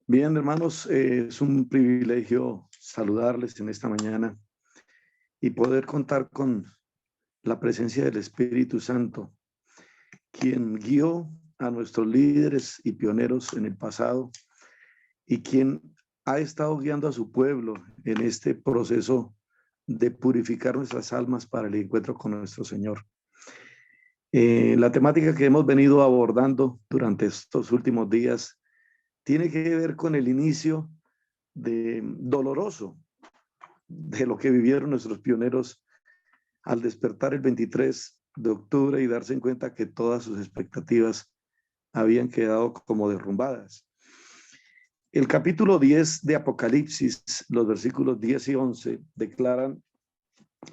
Bien, hermanos, es un privilegio saludarles en esta mañana y poder contar con la presencia del Espíritu Santo, quien guió a nuestros líderes y pioneros en el pasado y quien ha estado guiando a su pueblo en este proceso de purificar nuestras almas para el encuentro con nuestro Señor. La temática que hemos venido abordando durante estos últimos días tiene que ver con el inicio doloroso de lo que vivieron nuestros pioneros al despertar el 23 de octubre y darse en cuenta que todas sus expectativas habían quedado como derrumbadas. El capítulo 10 de Apocalipsis, los versículos 10 y 11 declaran: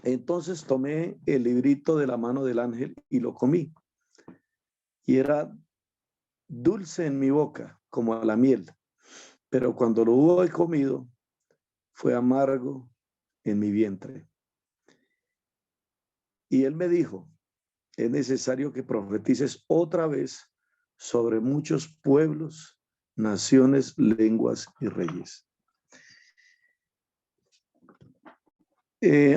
entonces tomé el librito de la mano del ángel y lo comí, y era dulce en mi boca como a la miel, pero cuando lo hubo comido fue amargo en mi vientre. Y él me dijo: es necesario que profetices otra vez sobre muchos pueblos, naciones, lenguas y reyes.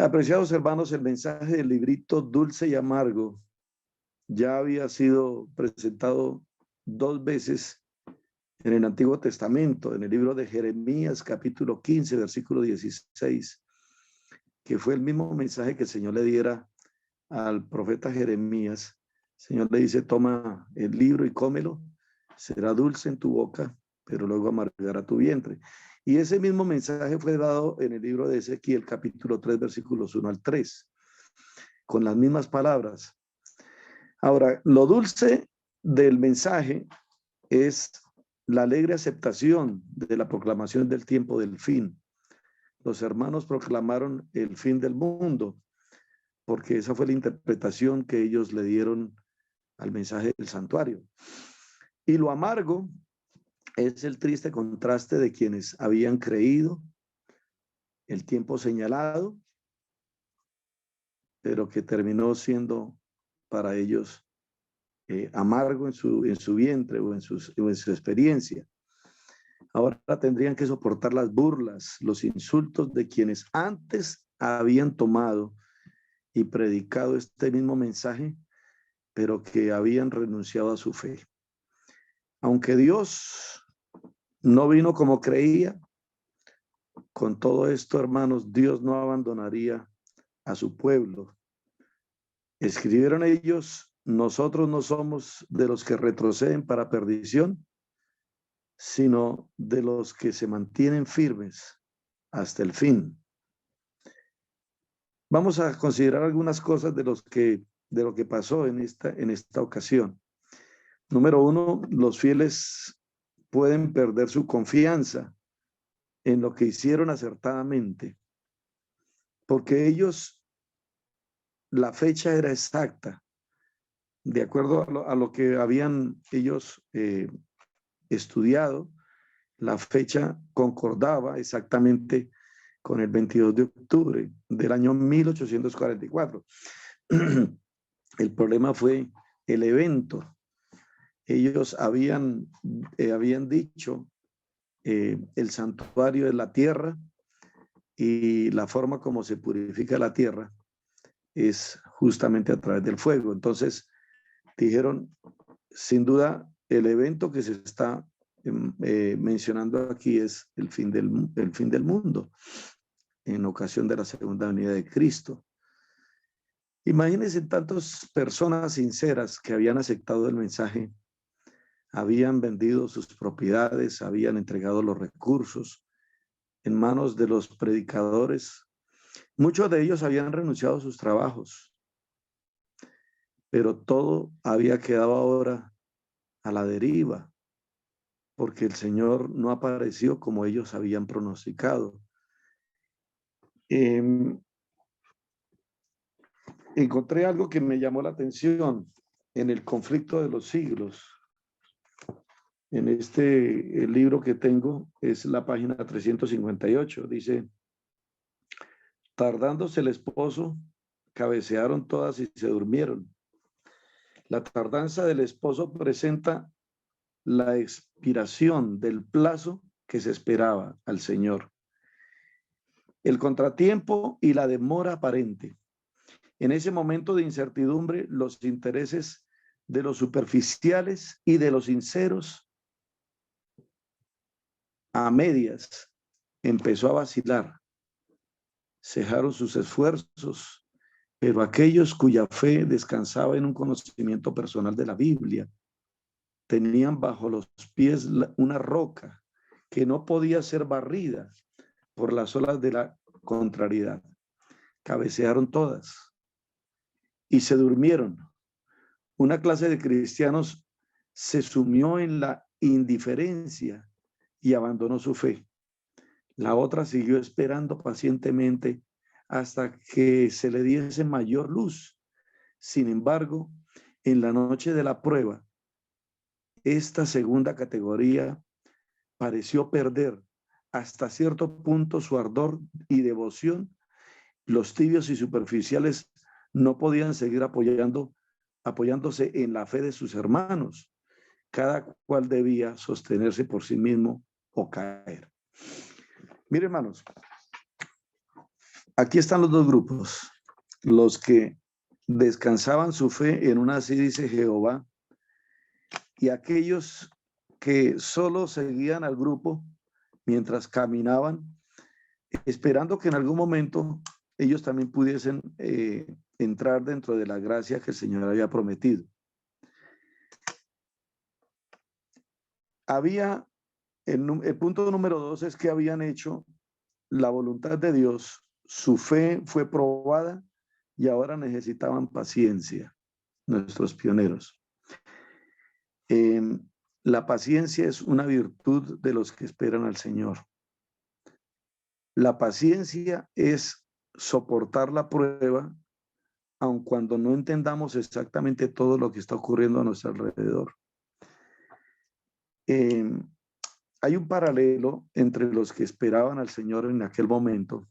Apreciados hermanos, el mensaje del librito dulce y amargo ya había sido presentado 2 veces en el Antiguo Testamento, en el libro de Jeremías, capítulo 15, versículo 16, que fue el mismo mensaje que el Señor le diera al profeta Jeremías. El Señor le dice: toma el libro y cómelo, será dulce en tu boca, pero luego amargará tu vientre. Y ese mismo mensaje fue dado en el libro de Ezequiel, capítulo 3, versículos 1 al 3, con las mismas palabras. Ahora, lo dulce del mensaje es la alegre aceptación de la proclamación del tiempo del fin. Los hermanos proclamaron el fin del mundo, porque esa fue la interpretación que ellos le dieron al mensaje del santuario. Y lo amargo es el triste contraste de quienes habían creído el tiempo señalado, pero que terminó siendo para ellos amargo en su vientre o en su experiencia. Ahora tendrían que soportar las burlas, los insultos de quienes antes habían tomado y predicado este mismo mensaje, pero que habían renunciado a su fe. Aunque Dios no vino como creía, con todo esto, hermanos, Dios no abandonaría a su pueblo. Escribieron ellos: nosotros no somos de los que retroceden para perdición, sino de los que se mantienen firmes hasta el fin. Vamos a considerar algunas cosas de lo que pasó en esta ocasión. Número 1, los fieles pueden perder su confianza en lo que hicieron acertadamente, porque la fecha era exacta, de acuerdo a lo que habían ellos estudiado. La fecha concordaba exactamente con el 22 de octubre del año 1844. El problema fue el evento. Ellos habían dicho: el santuario es la tierra, y la forma como se purifica la tierra es justamente a través del fuego. Entonces dijeron: sin duda, el evento que se está mencionando aquí es el fin del mundo, en ocasión de la segunda venida de Cristo. Imagínense tantas personas sinceras que habían aceptado el mensaje, habían vendido sus propiedades, habían entregado los recursos en manos de los predicadores. Muchos de ellos habían renunciado a sus trabajos, pero todo había quedado ahora a la deriva, porque el Señor no apareció como ellos habían pronosticado. Encontré algo que me llamó la atención en el conflicto de los siglos. En el libro que tengo, es la página 358, dice: tardándose el esposo, cabecearon todas y se durmieron. La tardanza del esposo presenta la expiración del plazo que se esperaba al Señor. El contratiempo y la demora aparente. En ese momento de incertidumbre, los intereses de los superficiales y de los sinceros a medias empezó a vacilar. Cejaron sus esfuerzos, pero aquellos cuya fe descansaba en un conocimiento personal de la Biblia tenían bajo los pies una roca que no podía ser barrida por las olas de la contrariedad. Cabecearon todas y se durmieron. Una clase de cristianos se sumió en la indiferencia y abandonó su fe. La otra siguió esperando pacientemente hasta que se le diese mayor luz. Sin embargo, en la noche de la prueba, esta segunda categoría pareció perder hasta cierto punto su ardor y devoción. Los tibios y superficiales no podían seguir apoyándose en la fe de sus hermanos. Cada cual debía sostenerse por sí mismo o caer. Miren, hermanos, aquí están los dos grupos. Los que descansaban su fe en una así dice Jehová, y aquellos que solo seguían al grupo mientras caminaban, esperando que en algún momento ellos también pudiesen entrar dentro de la gracia que el Señor había prometido. El punto número 2 es que habían hecho la voluntad de Dios, su fe fue probada y ahora necesitaban paciencia, nuestros pioneros. La paciencia es una virtud de los que esperan al Señor. La paciencia es soportar la prueba, aun cuando no entendamos exactamente todo lo que está ocurriendo a nuestro alrededor. Hay un paralelo entre los que esperaban al Señor en aquel momento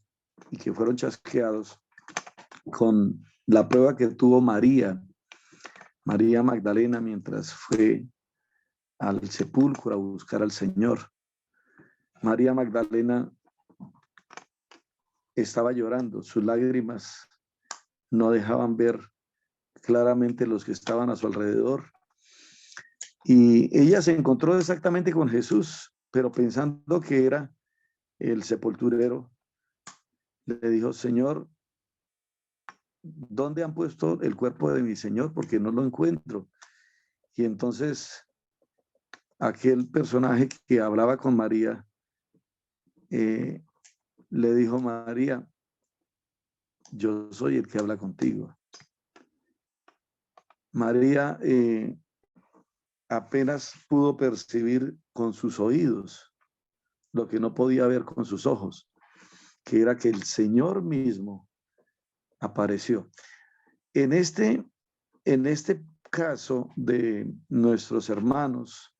y que fueron chasqueados con la prueba que tuvo María Magdalena, mientras fue al sepulcro a buscar al Señor. María Magdalena estaba llorando, sus lágrimas no dejaban ver claramente los que estaban a su alrededor. Y ella se encontró exactamente con Jesús, pero pensando que era el sepulturero, le dijo: Señor, ¿dónde han puesto el cuerpo de mi Señor? Porque no lo encuentro. Y entonces aquel personaje que hablaba con María le dijo: María, yo soy el que habla contigo. María apenas pudo percibir con sus oídos lo que no podía ver con sus ojos, que era que el Señor mismo apareció. En este caso de nuestros hermanos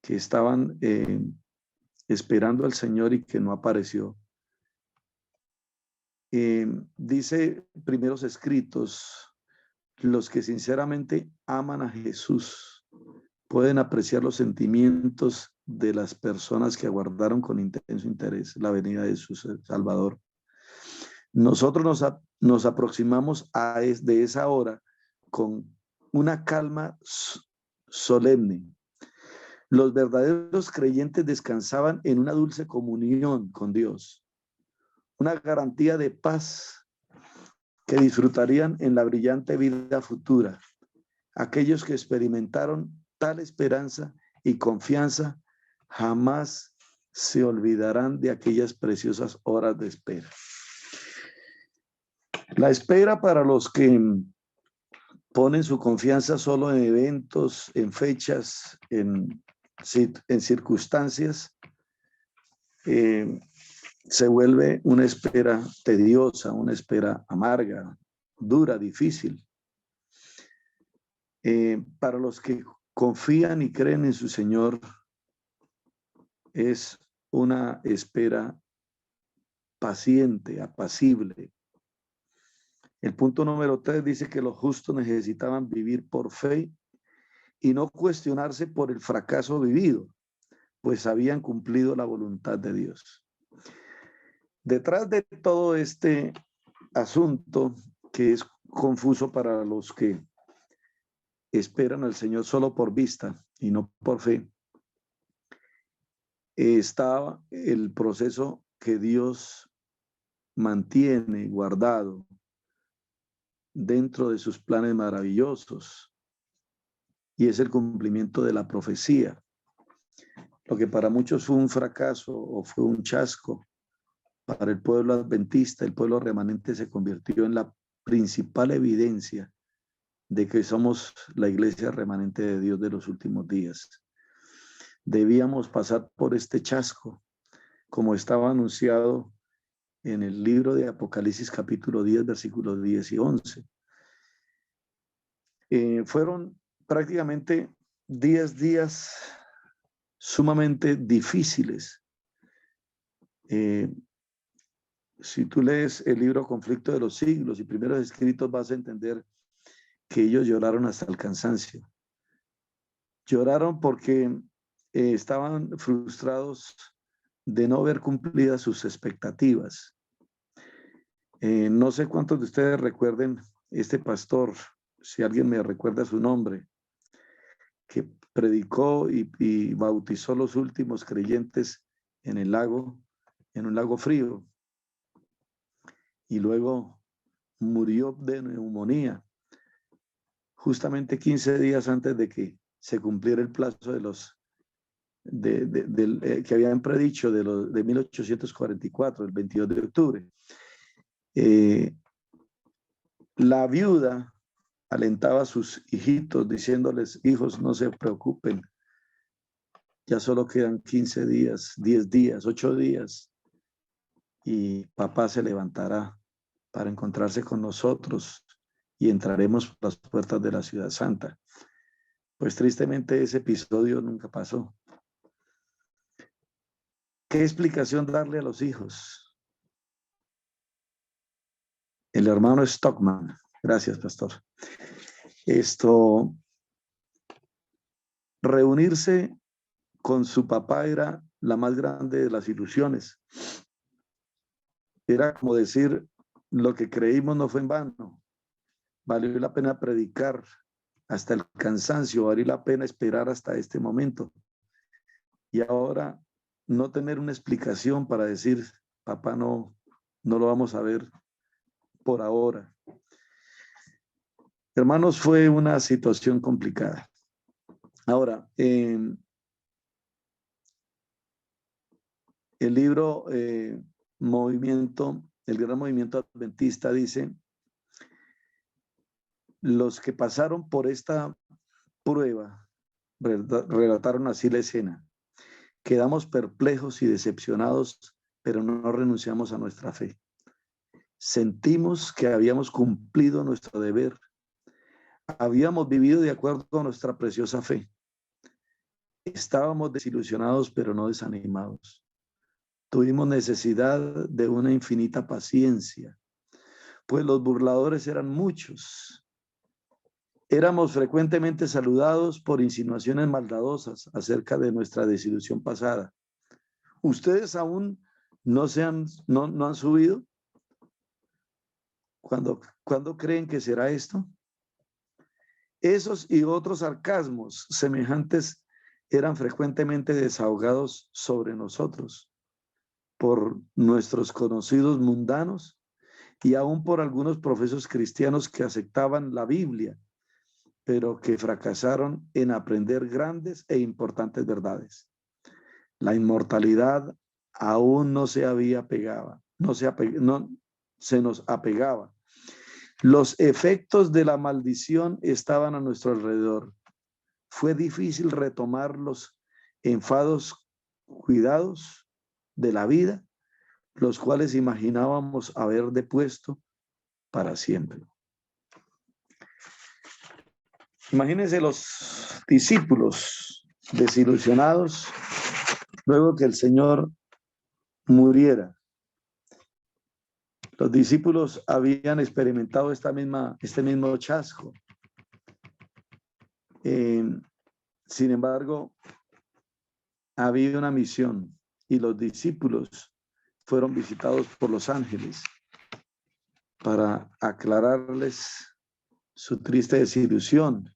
que estaban esperando al Señor y que no apareció, dice Primeros Escritos, los que sinceramente aman a Jesús pueden apreciar los sentimientos de las personas que aguardaron con intenso interés la venida de su Salvador. Nosotros nos aproximamos de esa hora con una calma solemne. Los verdaderos creyentes descansaban en una dulce comunión con Dios, una garantía de paz que disfrutarían en la brillante vida futura. Aquellos que experimentaron tal esperanza y confianza jamás se olvidarán de aquellas preciosas horas de espera. La espera para los que ponen su confianza solo en eventos, en fechas, en circunstancias, se vuelve una espera tediosa, una espera amarga, dura, difícil. Para los que confían y creen en su Señor, es una espera paciente, apacible. El punto número 3 dice que los justos necesitaban vivir por fe y no cuestionarse por el fracaso vivido. pues habían cumplido la voluntad de Dios. Detrás de todo este asunto, que es confuso para los que esperan al Señor solo por vista y no por fe, estaba el proceso que Dios mantiene guardado dentro de sus planes maravillosos, y es el cumplimiento de la profecía. Lo que para muchos fue un fracaso o fue un chasco, para el pueblo adventista, el pueblo remanente, se convirtió en la principal evidencia de que somos la iglesia remanente de Dios de los últimos días. Debíamos pasar por este chasco, como estaba anunciado en el libro de Apocalipsis capítulo 10, versículos 10 y 11. Fueron prácticamente 10 días sumamente difíciles. Si tú lees el libro Conflicto de los Siglos y Primeros Escritos, vas a entender que ellos lloraron hasta el cansancio. Lloraron porque estaban frustrados de no ver cumplidas sus expectativas. No sé cuántos de ustedes recuerden este pastor, si alguien me recuerda su nombre, que predicó y bautizó los últimos creyentes en el lago, en un lago frío, y luego murió de neumonía, justamente 15 días antes de que se cumpliera el plazo de los que habían predicho de 1844, el 22 de octubre. La viuda alentaba a sus hijitos diciéndoles: hijos, no se preocupen, ya solo quedan 15 días, 10 días, 8 días, y papá se levantará para encontrarse con nosotros y entraremos por las puertas de la ciudad santa. Pues tristemente ese episodio nunca pasó. ¿Qué explicación darle a los hijos? El hermano Stockman. Gracias, pastor. Reunirse con su papá era la más grande de las ilusiones. Era como decir: lo que creímos no fue en vano. Valió la pena predicar hasta el cansancio, valió la pena esperar hasta este momento. Y ahora no tener una explicación para decir: papá, no lo vamos a ver por ahora. Hermanos, fue una situación complicada. Ahora, el libro el gran movimiento adventista dice: los que pasaron por esta prueba relataron así la escena. Quedamos perplejos y decepcionados, pero no renunciamos a nuestra fe. Sentimos que habíamos cumplido nuestro deber. Habíamos vivido de acuerdo con nuestra preciosa fe. Estábamos desilusionados, pero no desanimados. Tuvimos necesidad de una infinita paciencia, pues los burladores eran muchos. Éramos frecuentemente saludados por insinuaciones maldadosas acerca de nuestra desilusión pasada. ¿Ustedes aún no han subido? ¿Cuándo creen que será esto? Esos y otros sarcasmos semejantes eran frecuentemente desahogados sobre nosotros por nuestros conocidos mundanos y aún por algunos profesos cristianos que aceptaban la Biblia, pero que fracasaron en aprender grandes e importantes verdades. La inmortalidad aún no se nos apegaba. Los efectos de la maldición estaban a nuestro alrededor. Fue difícil retomar los enfados, cuidados de la vida, los cuales imaginábamos haber depuesto para siempre. Imagínense los discípulos desilusionados luego que el Señor muriera. Los discípulos habían experimentado este mismo chasco. Sin embargo, había una misión y los discípulos fueron visitados por los ángeles para aclararles su triste desilusión.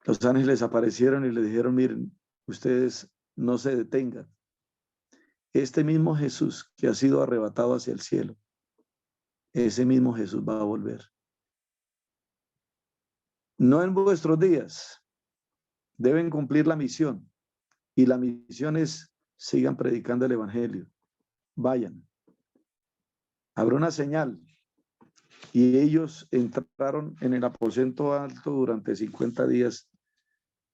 Los ángeles aparecieron y le dijeron, miren, ustedes no se detengan. Este mismo Jesús que ha sido arrebatado hacia el cielo, ese mismo Jesús va a volver. No en vuestros días. Deben cumplir la misión. Y la misión es, sigan predicando el evangelio. Vayan. Habrá una señal. Y ellos entraron en el aposento alto durante 50 días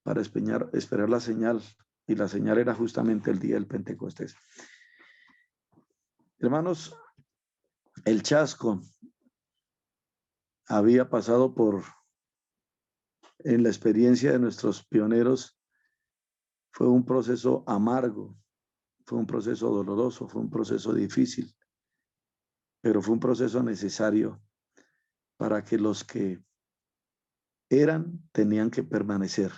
para esperar la señal. Y la señal era justamente el día del Pentecostés. Hermanos, el Chasco había pasado en la experiencia de nuestros pioneros, fue un proceso amargo, fue un proceso doloroso, fue un proceso difícil, pero fue un proceso necesario para que los que eran tenían que permanecer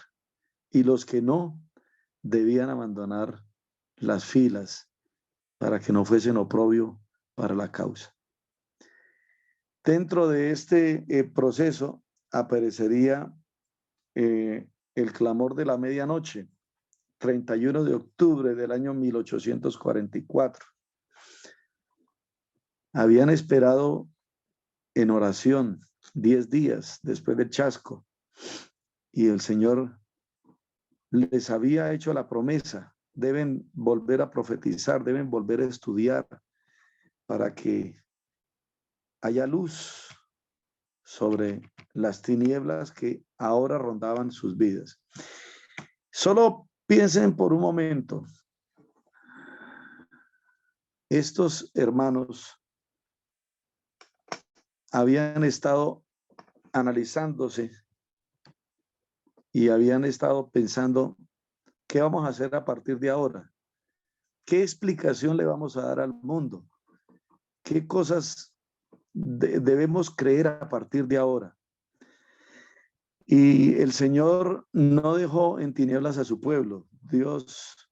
y los que no debían abandonar las filas para que no fuesen oprobio para la causa. Dentro de este proceso aparecería el clamor de la medianoche, 31 de octubre del año 1844. Habían esperado en oración 10 días después del Chasco y el Señor les había hecho la promesa, deben volver a profetizar, deben volver a estudiar para que haya luz sobre las tinieblas que ahora rondaban sus vidas. Solo piensen por un momento, estos hermanos habían estado analizándose y habían estado pensando, ¿qué vamos a hacer a partir de ahora? ¿Qué explicación le vamos a dar al mundo? ¿Qué cosas debemos creer a partir de ahora? Y el Señor no dejó en tinieblas a su pueblo. Dios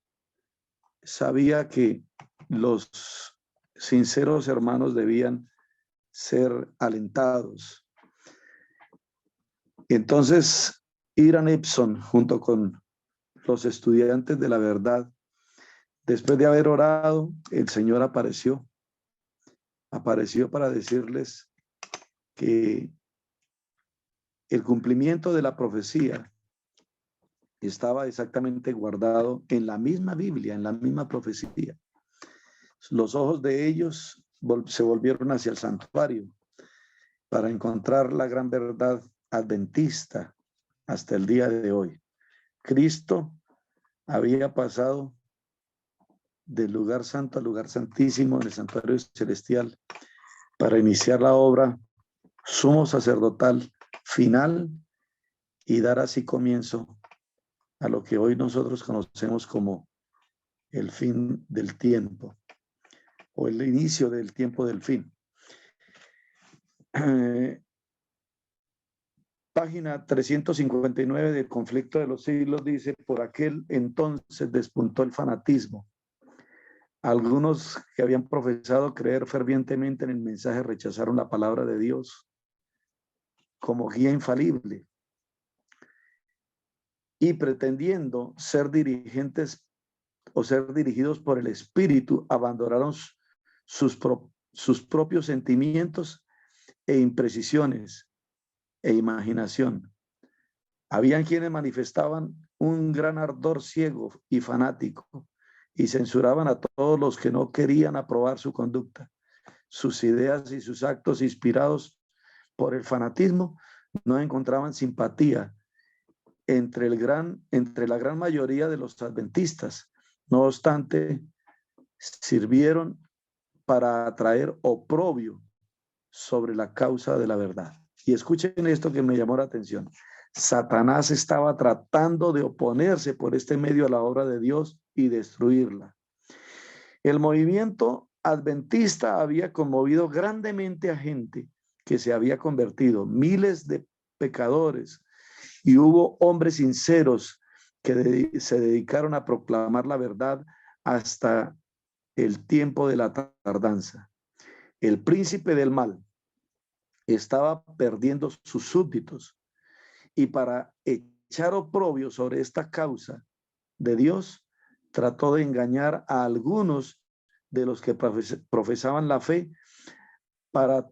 sabía que los sinceros hermanos debían ser alentados. Entonces, Hiram Edson, junto con los estudiantes de la verdad, después de haber orado, el Señor apareció para decirles que el cumplimiento de la profecía estaba exactamente guardado en la misma Biblia, en la misma profecía. Los ojos de ellos se volvieron hacia el santuario para encontrar la gran verdad adventista hasta el día de hoy. Cristo había pasado del lugar santo al lugar santísimo en el santuario celestial para iniciar la obra sumo sacerdotal final y dar así comienzo a lo que hoy nosotros conocemos como el fin del tiempo o el inicio del tiempo del fin. Página 359 del Conflicto de los Siglos dice, por aquel entonces despuntó el fanatismo. Algunos que habían profesado creer fervientemente en el mensaje rechazaron la palabra de Dios como guía infalible y pretendiendo ser dirigentes o ser dirigidos por el Espíritu, abandonaron sus propios sentimientos e imprecisiones e imaginación. Habían quienes manifestaban un gran ardor ciego y fanático y censuraban a todos los que no querían aprobar su conducta. Sus ideas y sus actos inspirados por el fanatismo no encontraban simpatía entre la gran mayoría de los adventistas. No obstante, sirvieron para atraer oprobio sobre la causa de la verdad. Y escuchen esto que me llamó la atención. Satanás estaba tratando de oponerse por este medio a la obra de Dios y destruirla. El movimiento adventista había conmovido grandemente a gente que se había convertido, miles de pecadores, y hubo hombres sinceros que se dedicaron a proclamar la verdad hasta el tiempo de la tardanza. El príncipe del mal estaba perdiendo sus súbditos y para echar oprobio sobre esta causa de Dios, trató de engañar a algunos de los que profesaban la fe para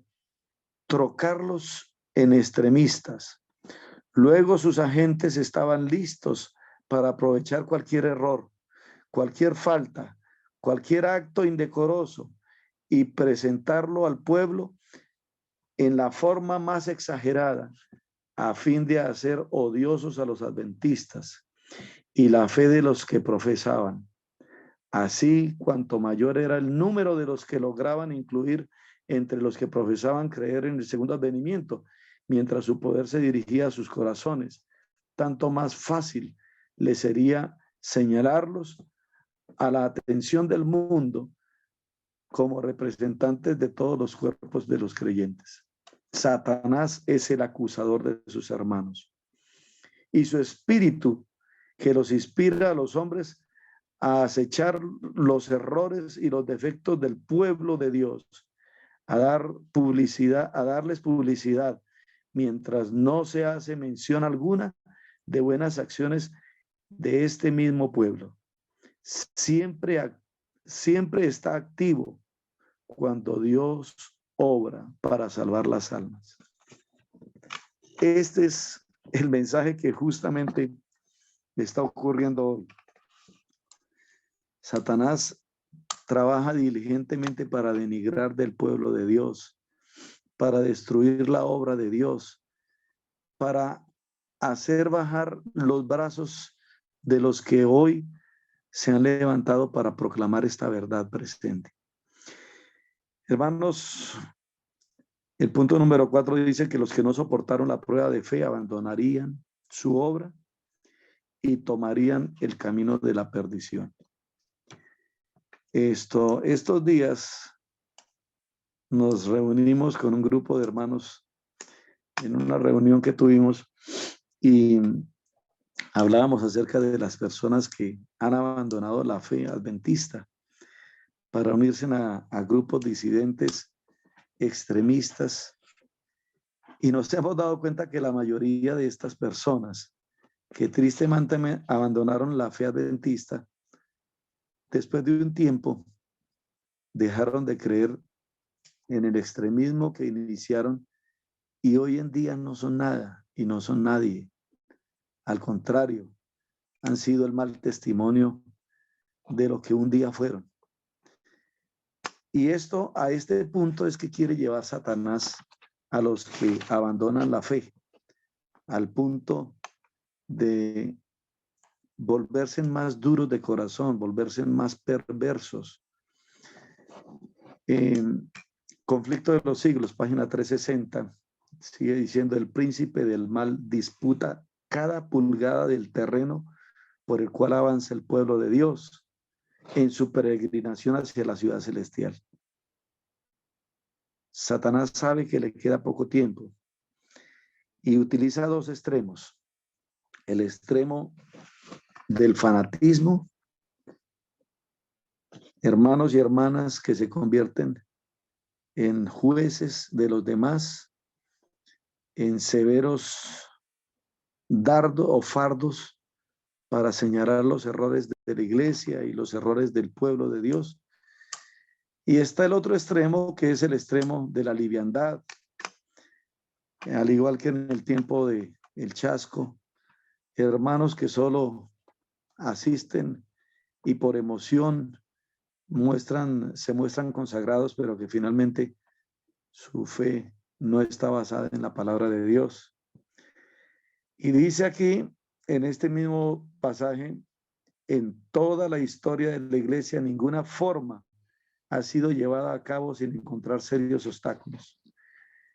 trocarlos en extremistas. Luego sus agentes estaban listos para aprovechar cualquier error, cualquier falta, cualquier acto indecoroso y presentarlo al pueblo en la forma más exagerada a fin de hacer odiosos a los adventistas y la fe de los que profesaban. Así, cuanto mayor era el número de los que lograban incluir entre los que profesaban creer en el segundo advenimiento, mientras su poder se dirigía a sus corazones, tanto más fácil les sería señalarlos a la atención del mundo como representantes de todos los cuerpos de los creyentes. Satanás es el acusador de sus hermanos. Y su espíritu que los inspira a los hombres a acechar los errores y los defectos del pueblo de Dios, a darles publicidad, mientras no se hace mención alguna de buenas acciones de este mismo pueblo. Siempre está activo cuando Dios obra para salvar las almas. Este es el mensaje que justamente está ocurriendo hoy. Satanás trabaja diligentemente para denigrar del pueblo de Dios, para destruir la obra de Dios, para hacer bajar los brazos de los que hoy se han levantado para proclamar esta verdad presente. Hermanos, el punto número 4 dice que los que no soportaron la prueba de fe abandonarían su obra y tomarían el camino de la perdición. Estos días nos reunimos con un grupo de hermanos en una reunión que tuvimos y hablábamos acerca de las personas que han abandonado la fe adventista para unirse a grupos disidentes, extremistas, y nos hemos dado cuenta que la mayoría de estas personas que tristemente abandonaron la fe adventista, después de un tiempo dejaron de creer en el extremismo que iniciaron y hoy en día no son nada y no son nadie. Al contrario, han sido el mal testimonio de lo que un día fueron. Y a este punto es que quiere llevar Satanás a los que abandonan la fe, al punto de volverse más duros de corazón, volverse más perversos. Conflicto de los siglos, página 360, sigue diciendo: el príncipe del mal disputa cada pulgada del terreno por el cual avanza el pueblo de Dios en su peregrinación hacia la ciudad celestial. Satanás sabe que le queda poco tiempo y utiliza dos extremos: el extremo del fanatismo, hermanos y hermanas que se convierten en jueces de los demás, en severos dardos o fardos para señalar los errores de la iglesia y los errores del pueblo de Dios. Y está el otro extremo, que es el extremo de la liviandad, al igual que en el tiempo del chasco, hermanos que solo asisten y por emoción se muestran consagrados, pero que finalmente su fe no está basada en la palabra de Dios. Y dice aquí, en este mismo pasaje: en toda la historia de la iglesia, ninguna forma ha sido llevada a cabo sin encontrar serios obstáculos.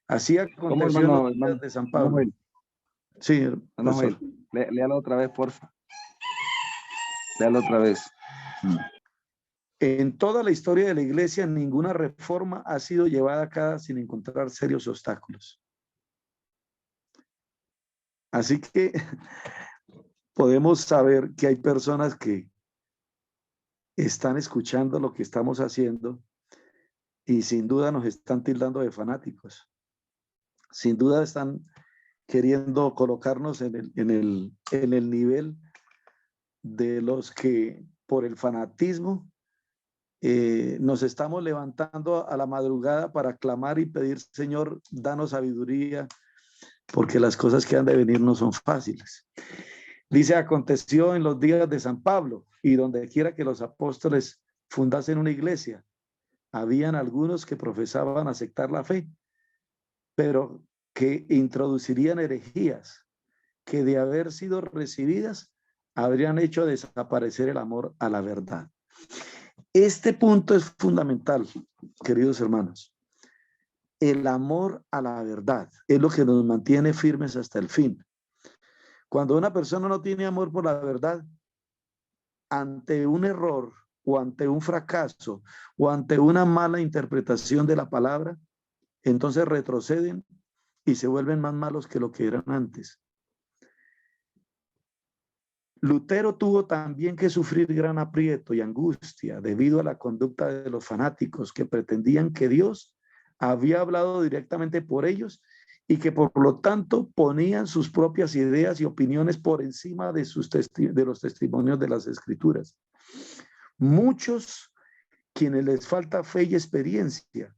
Así aconteció en los días de San Pablo. Joel. Sí, Joel, léalo otra vez, porfa. Léalo otra vez. En toda la historia de la iglesia, ninguna reforma ha sido llevada a cabo sin encontrar serios obstáculos. Así que podemos saber que hay personas que están escuchando lo que estamos haciendo y sin duda nos están tildando de fanáticos. Sin duda están queriendo colocarnos en el nivel de los que por el fanatismo nos estamos levantando a la madrugada para clamar y pedir, Señor, danos sabiduría, porque las cosas que han de venir no son fáciles. Dice, aconteció en los días de San Pablo, y donde quiera que los apóstoles fundasen una iglesia, habían algunos que profesaban aceptar la fe, pero que introducirían herejías, que de haber sido recibidas, habrían hecho desaparecer el amor a la verdad. Este punto es fundamental, queridos hermanos. El amor a la verdad es lo que nos mantiene firmes hasta el fin. Cuando una persona no tiene amor por la verdad, ante un error o ante un fracaso o ante una mala interpretación de la palabra, entonces retroceden y se vuelven más malos que lo que eran antes. Lutero tuvo también que sufrir gran aprieto y angustia debido a la conducta de los fanáticos que pretendían que Dios había hablado directamente por ellos y que por lo tanto ponían sus propias ideas y opiniones por encima de los testimonios de las Escrituras. Muchos quienes les falta fe y experiencia,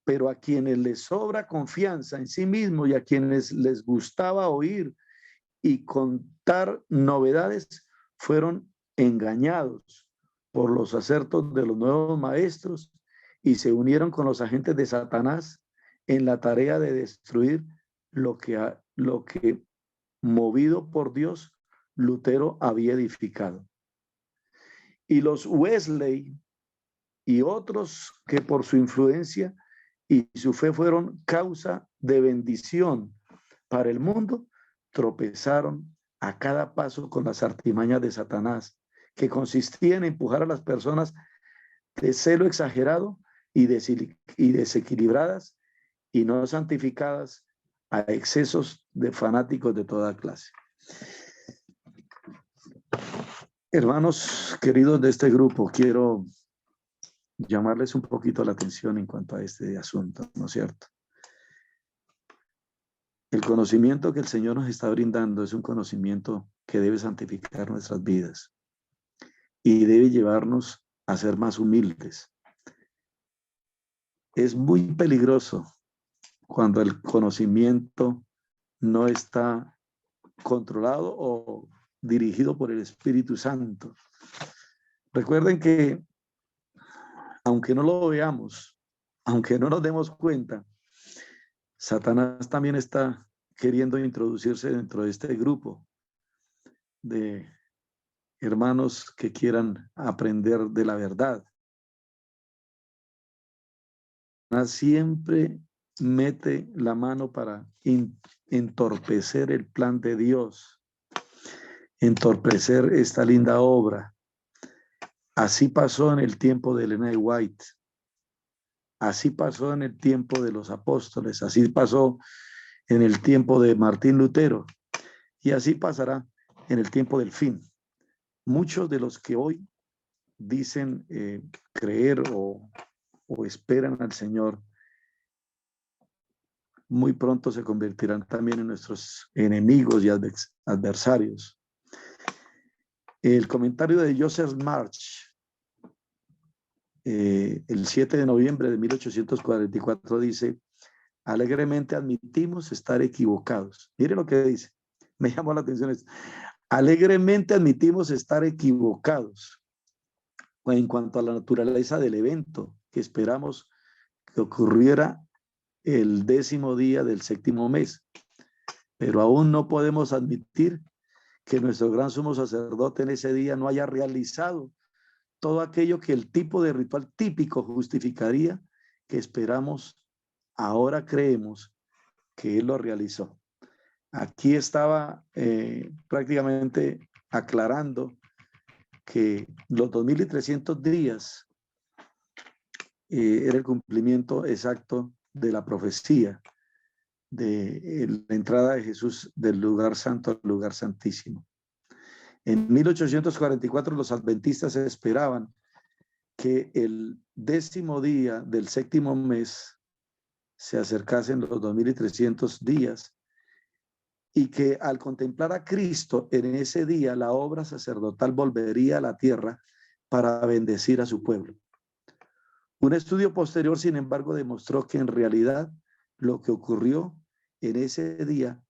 pero a quienes les sobra confianza en sí mismos y a quienes les gustaba oír y contar novedades, fueron engañados por los acertos de los nuevos maestros y se unieron con los agentes de Satanás en la tarea de destruir lo que movido por Dios, Lutero había edificado. Y los Wesley y otros que por su influencia y su fe fueron causa de bendición para el mundo, tropezaron a cada paso con las artimañas de Satanás, que consistía en empujar a las personas de celo exagerado y desequilibradas y no santificadas a excesos de fanáticos de toda clase. Hermanos queridos de este grupo, quiero llamarles un poquito la atención en cuanto a este asunto, ¿no es cierto? El conocimiento que el Señor nos está brindando es un conocimiento que debe santificar nuestras vidas y debe llevarnos a ser más humildes. Es muy peligroso cuando el conocimiento no está controlado o dirigido por el Espíritu Santo. Recuerden que aunque no lo veamos, aunque no nos demos cuenta, Satanás también está queriendo introducirse dentro de este grupo de hermanos que quieran aprender de la verdad. Satanás siempre mete la mano para entorpecer el plan de Dios, entorpecer esta linda obra. Así pasó en el tiempo de Elena de White, así pasó en el tiempo de los apóstoles, así pasó en el tiempo de Martín Lutero y así pasará en el tiempo del fin. Muchos de los que hoy dicen creer o esperan al Señor, muy pronto se convertirán también en nuestros enemigos y adversarios. El comentario de Joseph March, el 7 de noviembre de 1844 dice: alegremente admitimos estar equivocados. Mire lo que dice, me llamó la atención esto. Alegremente admitimos estar equivocados en cuanto a la naturaleza del evento que esperamos que ocurriera el 10º día del 7º mes, pero aún no podemos admitir que nuestro gran sumo sacerdote en ese día no haya realizado todo aquello que el tipo de ritual típico justificaría, que esperamos, ahora creemos que él lo realizó. Aquí estaba prácticamente aclarando que los 2300 días era el cumplimiento exacto de la profecía de la entrada de Jesús del lugar santo al lugar santísimo. En 1844 los adventistas esperaban que el 10º día del 7º mes se acercasen los 2300 días y que al contemplar a Cristo en ese día la obra sacerdotal volvería a la tierra para bendecir a su pueblo. Un estudio posterior, sin embargo, demostró que en realidad lo que ocurrió en ese día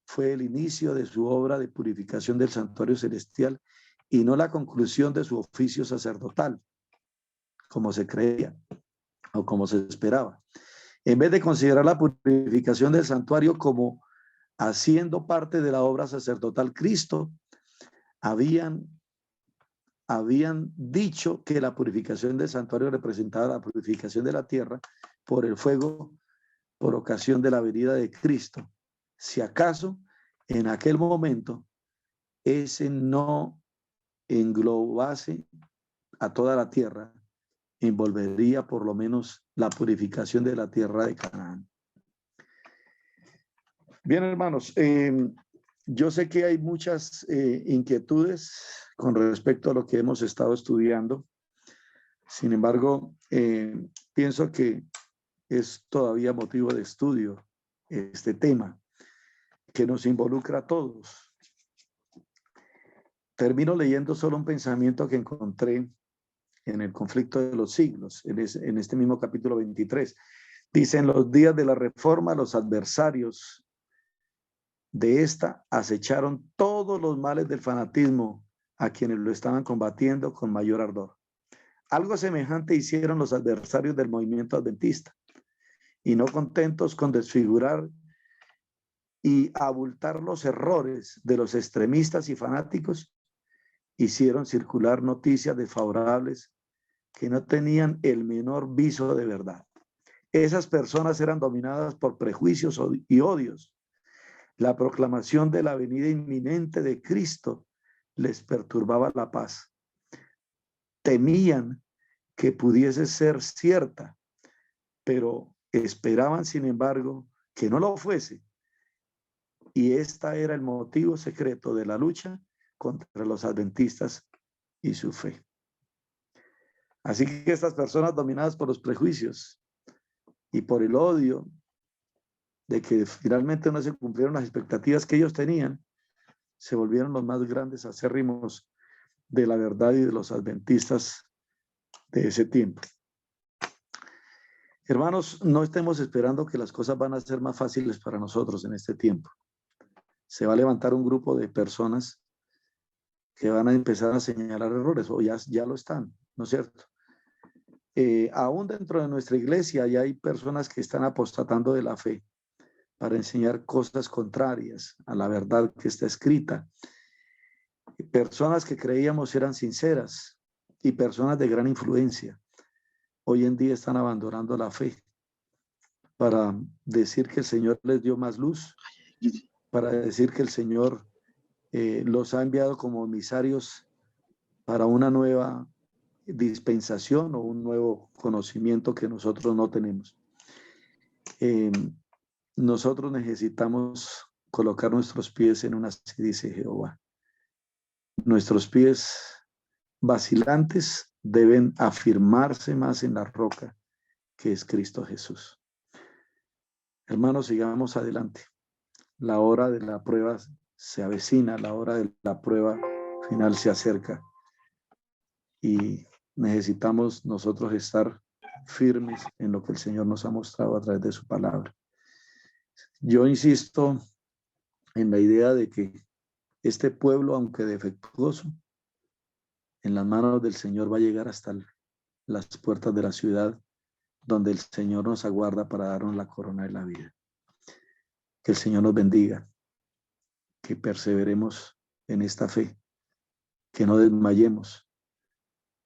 fue el inicio de su obra de purificación del santuario celestial y no la conclusión de su oficio sacerdotal, como se creía o como se esperaba. En vez de considerar la purificación del santuario como haciendo parte de la obra sacerdotal, Cristo habían dicho que la purificación del santuario representaba la purificación de la tierra por el fuego por ocasión de la venida de Cristo. Si acaso en aquel momento ese no englobase a toda la tierra, envolvería por lo menos la purificación de la tierra de Canaán. Bien, hermanos, yo sé que hay muchas inquietudes con respecto a lo que hemos estado estudiando. Sin embargo, pienso que es todavía motivo de estudio este tema que nos involucra a todos. Termino leyendo solo un pensamiento que encontré en el conflicto de los siglos, en este mismo capítulo 23. Dice: en los días de la reforma, los adversarios de esta acecharon todos los males del fanatismo a quienes lo estaban combatiendo con mayor ardor. Algo semejante hicieron los adversarios del movimiento adventista, y no contentos con desfigurar y abultar los errores de los extremistas y fanáticos, hicieron circular noticias desfavorables que no tenían el menor viso de verdad. Esas personas eran dominadas por prejuicios y odios. La proclamación de la venida inminente de Cristo les perturbaba la paz. Temían que pudiese ser cierta, pero esperaban, sin embargo, que no lo fuese. Y este era el motivo secreto de la lucha contra los adventistas y su fe. Así que estas personas, dominadas por los prejuicios y por el odio de que finalmente no se cumplieron las expectativas que ellos tenían, se volvieron los más grandes acérrimos de la verdad y de los adventistas de ese tiempo. Hermanos, no estemos esperando que las cosas van a ser más fáciles para nosotros en este tiempo. Se va a levantar un grupo de personas que van a empezar a señalar errores, o ya lo están, ¿no es cierto? Aún dentro de nuestra iglesia ya hay personas que están apostatando de la fe para enseñar cosas contrarias a la verdad que está escrita. Personas que creíamos eran sinceras y personas de gran influencia, hoy en día están abandonando la fe para decir que el Señor les dio más luz, para decir que el Señor los ha enviado como emisarios para una nueva dispensación o un nuevo conocimiento que nosotros no tenemos. Nosotros necesitamos colocar nuestros pies en una silla, dice Jehová. Nuestros pies vacilantes deben afirmarse más en la roca que es Cristo Jesús. Hermanos, sigamos adelante. La hora de la prueba se avecina, la hora de la prueba final se acerca y necesitamos nosotros estar firmes en lo que el Señor nos ha mostrado a través de su palabra. Yo insisto en la idea de que este pueblo, aunque defectuoso, en las manos del Señor va a llegar hasta las puertas de la ciudad donde el Señor nos aguarda para darnos la corona de la vida. Que el Señor nos bendiga, que perseveremos en esta fe, que no desmayemos.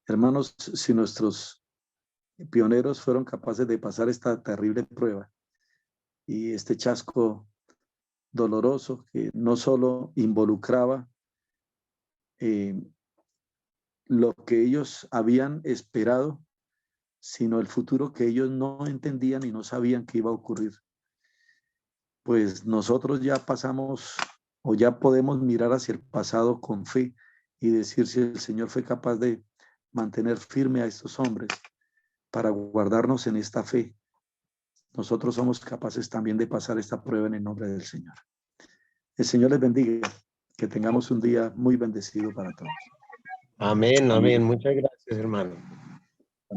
Hermanos, si nuestros pioneros fueron capaces de pasar esta terrible prueba y este chasco doloroso que no solo involucraba lo que ellos habían esperado, sino el futuro que ellos no entendían y no sabían que iba a ocurrir. pues nosotros ya pasamos o ya podemos mirar hacia el pasado con fe y decir si el Señor fue capaz de mantener firme a estos hombres para guardarnos en esta fe. Nosotros somos capaces también de pasar esta prueba en el nombre del Señor. El Señor les bendiga. Que tengamos un día muy bendecido para todos. Amén, amén. Muchas gracias, hermano.